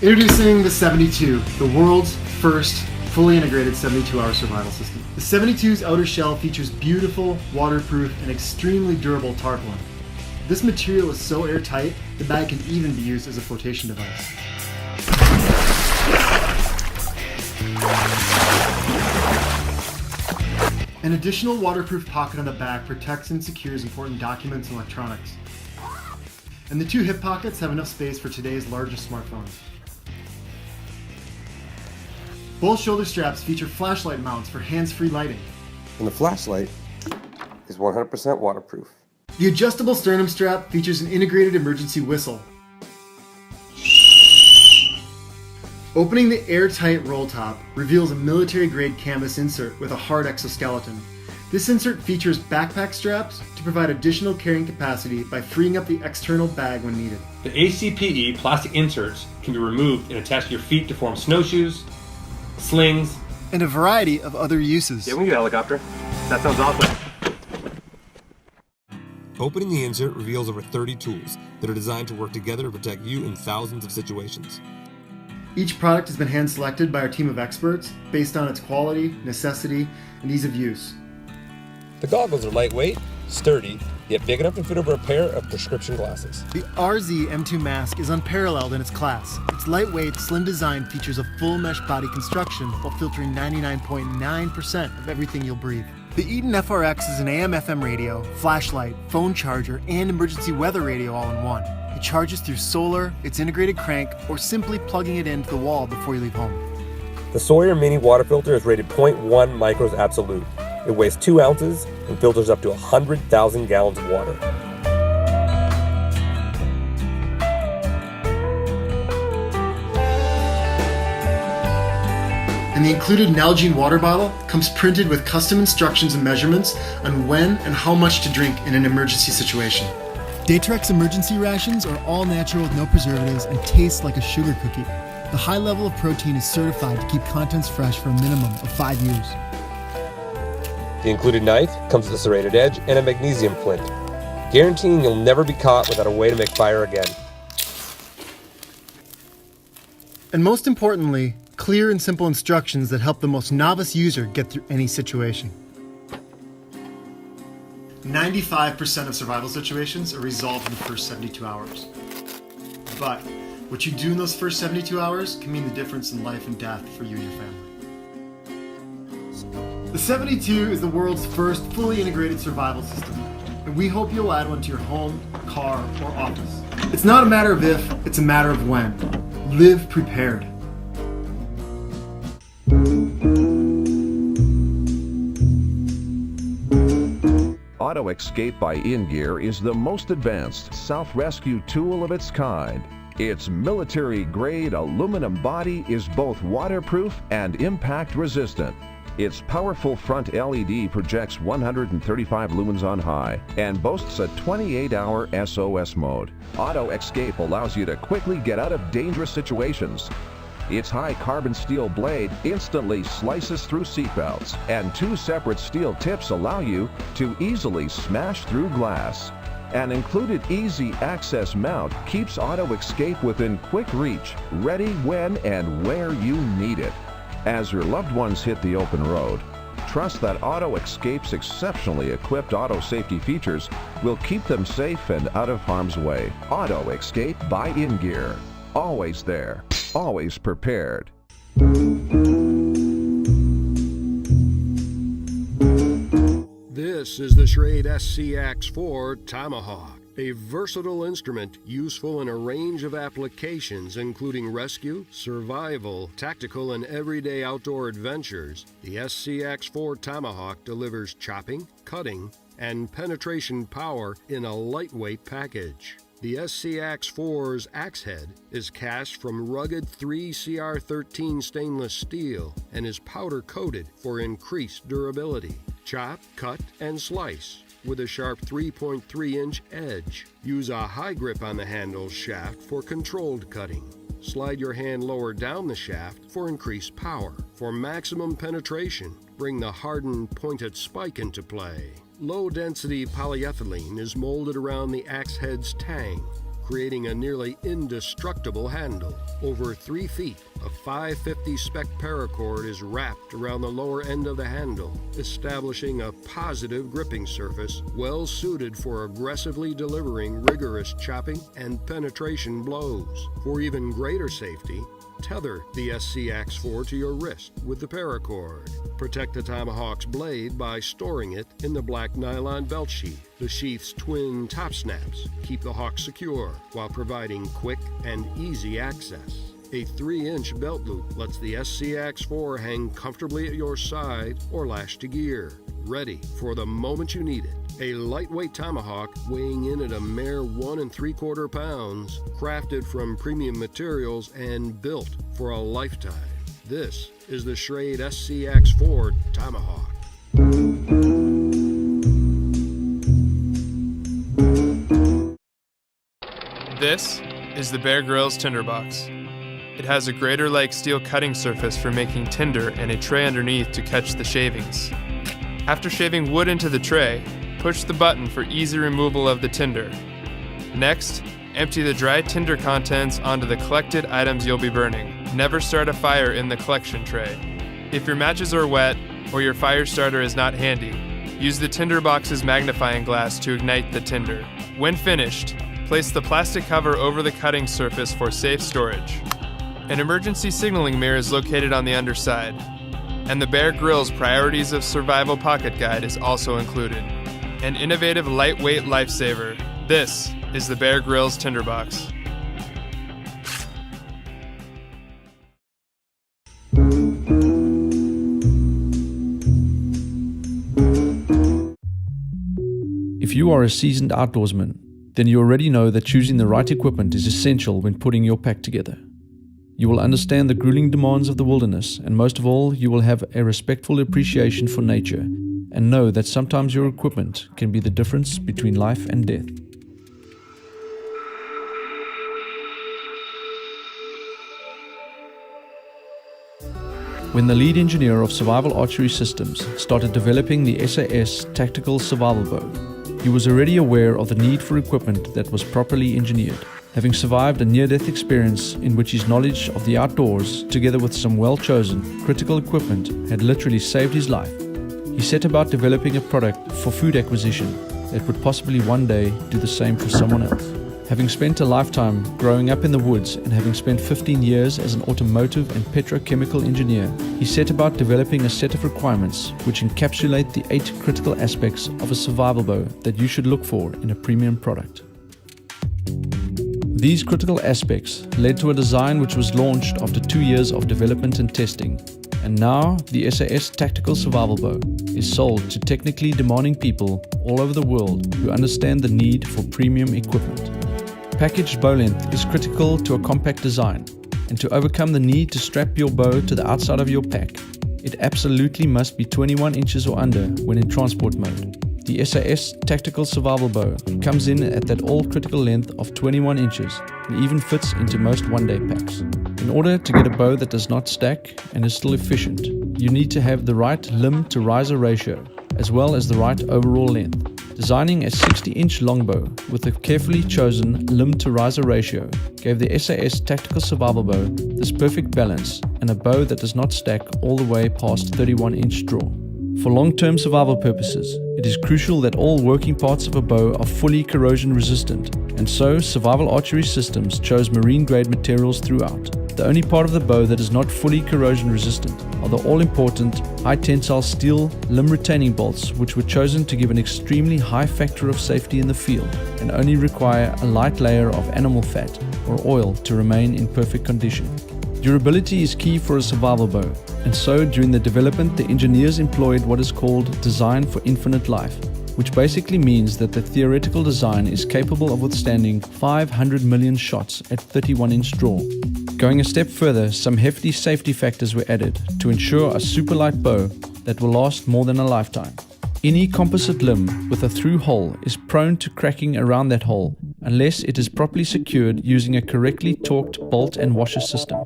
Introducing the 72, the world's first fully integrated 72-hour survival system. The 72's outer shell features beautiful, waterproof, and extremely durable tarpaulin. This material is so airtight, the bag can even be used as a flotation device. An additional waterproof pocket on the back protects and secures important documents and electronics. And the two hip pockets have enough space for today's largest smartphones. Both shoulder straps feature flashlight mounts for hands-free lighting. And the flashlight is 100% waterproof. The adjustable sternum strap features an integrated emergency whistle. Opening the airtight roll top reveals a military-grade canvas insert with a hard exoskeleton. This insert features backpack straps to provide additional carrying capacity by freeing up the external bag when needed. The ACPE plastic inserts can be removed and attached to your feet to form snowshoes, slings, and a variety of other uses. Yeah, we can get a helicopter. That sounds awesome. Opening the insert reveals over 30 tools that are designed to work together to protect you in thousands of situations. Each product has been hand-selected by our team of experts based on its quality, necessity, and ease of use. The goggles are lightweight, sturdy, yet big enough to fit over a pair of prescription glasses. The RZ M2 mask is unparalleled in its class. Its lightweight, slim design features a full mesh body construction while filtering 99.9% of everything you'll breathe. The Eaton FRX is an AM/FM radio, flashlight, phone charger, and emergency weather radio all in one. It charges through solar, its integrated crank, or simply plugging it into the wall before you leave home. The Sawyer Mini water filter is rated 0.1 micros absolute. It weighs 2 ounces and filters up to 100,000 gallons of water. And the included Nalgene water bottle comes printed with custom instructions and measurements on when and how much to drink in an emergency situation. Datrex emergency rations are all natural with no preservatives and taste like a sugar cookie. The high level of protein is certified to keep contents fresh for a minimum of 5 years. The included knife comes with a serrated edge and a magnesium flint, guaranteeing you'll never be caught without a way to make fire again. And most importantly, clear and simple instructions that help the most novice user get through any situation. 95% of survival situations are resolved in the first 72 hours. But what you do in those first 72 hours can mean the difference in life and death for you and your family. The 72 is the world's first fully integrated survival system, and we hope you'll add one to your home, car, or office. It's not a matter of if, it's a matter of when. Live prepared. Auto Escape by InGear is the most advanced self-rescue tool of its kind. Its military-grade aluminum body is both waterproof and impact-resistant. Its powerful front LED projects 135 lumens on high and boasts a 28-hour SOS mode. Auto Escape allows you to quickly get out of dangerous situations. Its high carbon steel blade instantly slices through seatbelts, and 2 separate steel tips allow you to easily smash through glass. An included easy access mount keeps Auto Escape within quick reach, ready when and where you need it. As your loved ones hit the open road, trust that Auto Escape's exceptionally equipped auto safety features will keep them safe and out of harm's way. Auto Escape by InGear. Always there, always prepared. This is the Schrade SCX4 Tomahawk, a versatile instrument useful in a range of applications including rescue, survival, tactical, and everyday outdoor adventures. The SCX4 Tomahawk delivers chopping, cutting, and penetration power in a lightweight package. The SCX4's axe head is cast from rugged 3CR13 stainless steel and is powder coated for increased durability. Chop, cut, and slice with a sharp 3.3-inch edge. Use a high grip on the handle shaft for controlled cutting. Slide your hand lower down the shaft for increased power. For maximum penetration, bring the hardened pointed spike into play. Low-density polyethylene is molded around the axe head's tang, creating a nearly indestructible handle. Over 3 feet of 550 spec paracord is wrapped around the lower end of the handle, establishing a positive gripping surface well suited for aggressively delivering rigorous chopping and penetration blows. For even greater safety, tether the SCX4 to your wrist with the paracord. Protect the Tomahawk's blade by storing it in the black nylon belt sheath. The sheath's twin top snaps keep the Hawk secure while providing quick and easy access. A 3-inch belt loop lets the SCX4 hang comfortably at your side or lash to gear, ready for the moment you need it. A lightweight Tomahawk weighing in at a mere 1 3/4 pounds, crafted from premium materials and built for a lifetime. This is the Schrade SCX4 Tomahawk. This is the Bear Grylls Tinderbox. It has a Grater-like steel cutting surface for making tinder and a tray underneath to catch the shavings. After shaving wood into the tray, push the button for easy removal of the tinder. Next, empty the dry tinder contents onto the collected items you'll be burning. Never start a fire in the collection tray. If your matches are wet or your fire starter is not handy, use the tinderbox's magnifying glass to ignite the tinder. When finished, place the plastic cover over the cutting surface for safe storage. An emergency signaling mirror is located on the underside, and the Bear Grylls Priorities of Survival Pocket Guide is also included. An innovative lightweight lifesaver. This is the Bear Grylls Tinderbox. If you are a seasoned outdoorsman, then you already know that choosing the right equipment is essential when putting your pack together. You will understand the grueling demands of the wilderness, and most of all, you will have a respectful appreciation for nature and know that sometimes your equipment can be the difference between life and death. When the lead engineer of Survival Archery Systems started developing the SAS Tactical Survival Bow, he was already aware of the need for equipment that was properly engineered. Having survived a near-death experience in which his knowledge of the outdoors, together with some well-chosen, critical equipment, had literally saved his life, he set about developing a product for food acquisition that would possibly one day do the same for someone else. Having spent a lifetime growing up in the woods and having spent 15 years as an automotive and petrochemical engineer, he set about developing a set of requirements which encapsulate the 8 critical aspects of a survival bow that you should look for in a premium product. These critical aspects led to a design which was launched after 2 years of development and testing, and now the SAS Tactical Survival Bow is sold to technically demanding people all over the world who understand the need for premium equipment. Packaged bow length is critical to a compact design, and to overcome the need to strap your bow to the outside of your pack, it absolutely must be 21 inches or under when in transport mode. The SAS Tactical Survival Bow comes in at that all-critical length of 21 inches and even fits into most one-day packs. In order to get a bow that does not stack and is still efficient, you need to have the right limb-to-riser ratio, as well as the right overall length. Designing a 60-inch longbow with a carefully chosen limb-to-riser ratio gave the SAS Tactical Survival Bow this perfect balance and a bow that does not stack all the way past 31-inch draw. For long-term survival purposes, it is crucial that all working parts of a bow are fully corrosion resistant, and so Survival Archery Systems chose marine-grade materials throughout. The only part of the bow that is not fully corrosion resistant are the all-important high-tensile steel limb-retaining bolts, which were chosen to give an extremely high factor of safety in the field and only require a light layer of animal fat or oil to remain in perfect condition. Durability is key for a survival bow, and so during the development the engineers employed what is called design for infinite life, which basically means that the theoretical design is capable of withstanding 500 million shots at 31-inch draw. Going a step further, some hefty safety factors were added to ensure a super light bow that will last more than a lifetime. Any composite limb with a through hole is prone to cracking around that hole unless it is properly secured using a correctly torqued bolt and washer system.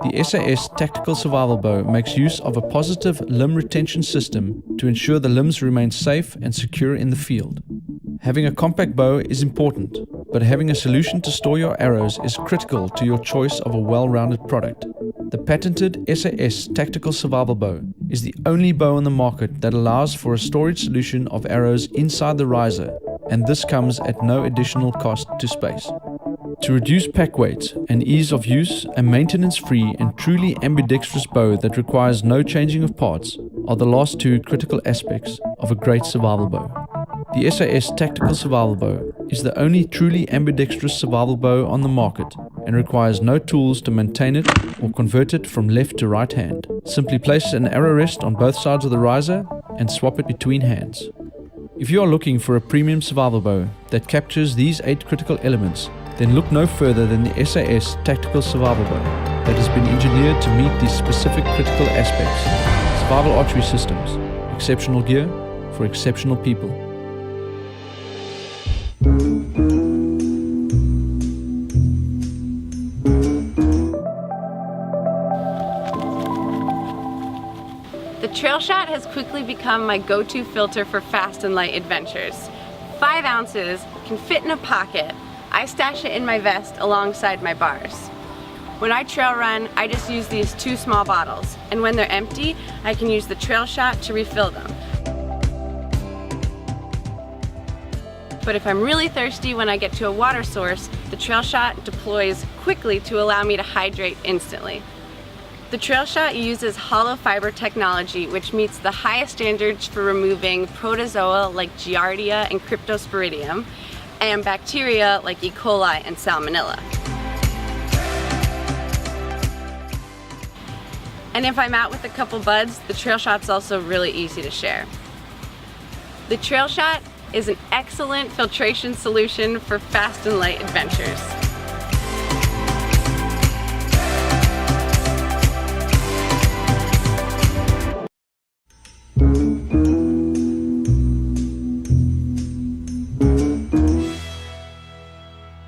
The SAS Tactical Survival Bow makes use of a positive limb retention system to ensure the limbs remain safe and secure in the field. Having a compact bow is important, but having a solution to store your arrows is critical to your choice of a well-rounded product. The patented SAS Tactical Survival Bow is the only bow on the market that allows for a storage solution of arrows inside the riser, and this comes at no additional cost to space. To reduce pack weight and ease of use, a maintenance-free and truly ambidextrous bow that requires no changing of parts are the last two critical aspects of a great survival bow. The SAS Tactical Survival Bow is the only truly ambidextrous survival bow on the market and requires no tools to maintain it or convert it from left to right hand. Simply place an arrow rest on both sides of the riser and swap it between hands. If you are looking for a premium survival bow that captures these 8 critical elements, then look no further than the SAS Tactical Survival Bow that has been engineered to meet these specific critical aspects. Survival archery systems, exceptional gear for exceptional people. The Trail Shot has quickly become my go-to filter for fast and light adventures. 5 ounces, can fit in a pocket. I stash it in my vest alongside my bars. When I trail run, I just use these 2 small bottles, and when they're empty, I can use the Trail Shot to refill them. But if I'm really thirsty when I get to a water source, the Trail Shot deploys quickly to allow me to hydrate instantly. The Trail Shot uses hollow fiber technology, which meets the highest standards for removing protozoa like Giardia and Cryptosporidium, and bacteria like E. coli and Salmonella. And if I'm out with a couple buds, the Trail Shot's also really easy to share. The Trail Shot is an excellent filtration solution for fast and light adventures.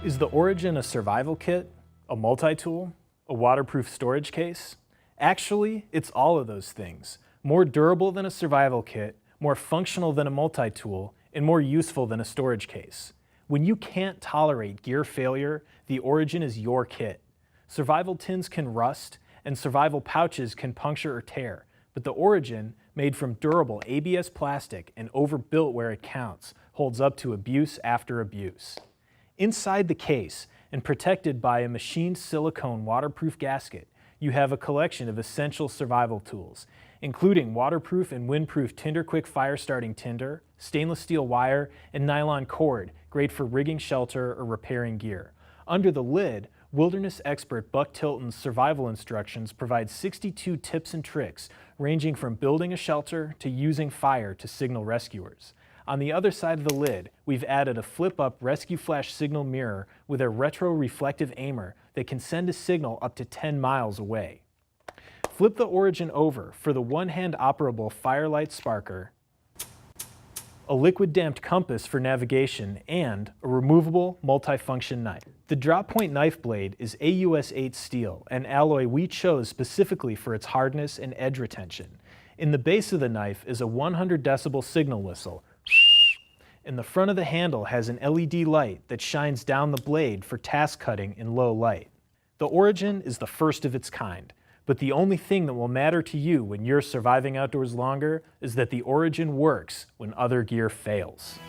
Is the Origin a survival kit, a multi-tool, a waterproof storage case? Actually, it's all of those things. More durable than a survival kit, more functional than a multi-tool, and more useful than a storage case. When you can't tolerate gear failure, the Origin is your kit. Survival tins can rust, and survival pouches can puncture or tear, but the Origin, made from durable ABS plastic and overbuilt where it counts, holds up to abuse after abuse. Inside the case, and protected by a machined silicone waterproof gasket, you have a collection of essential survival tools, including waterproof and windproof TinderQuick fire-starting tinder, stainless steel wire, and nylon cord, great for rigging shelter or repairing gear. Under the lid, wilderness expert Buck Tilton's survival instructions provide 62 tips and tricks, ranging from building a shelter to using fire to signal rescuers. On the other side of the lid, we've added a flip-up rescue flash signal mirror with a retro-reflective aimer that can send a signal up to 10 miles away. Flip the Origin over for the one-hand operable Firelight Sparker, a liquid-damped compass for navigation, and a removable multifunction knife. The drop point knife blade is AUS 8 steel, an alloy we chose specifically for its hardness and edge retention. In the base of the knife is a 100 decibel signal whistle, and the front of the handle has an LED light that shines down the blade for task cutting in low light. The Origin is the first of its kind, but the only thing that will matter to you when you're surviving outdoors longer is that the Origin works when other gear fails.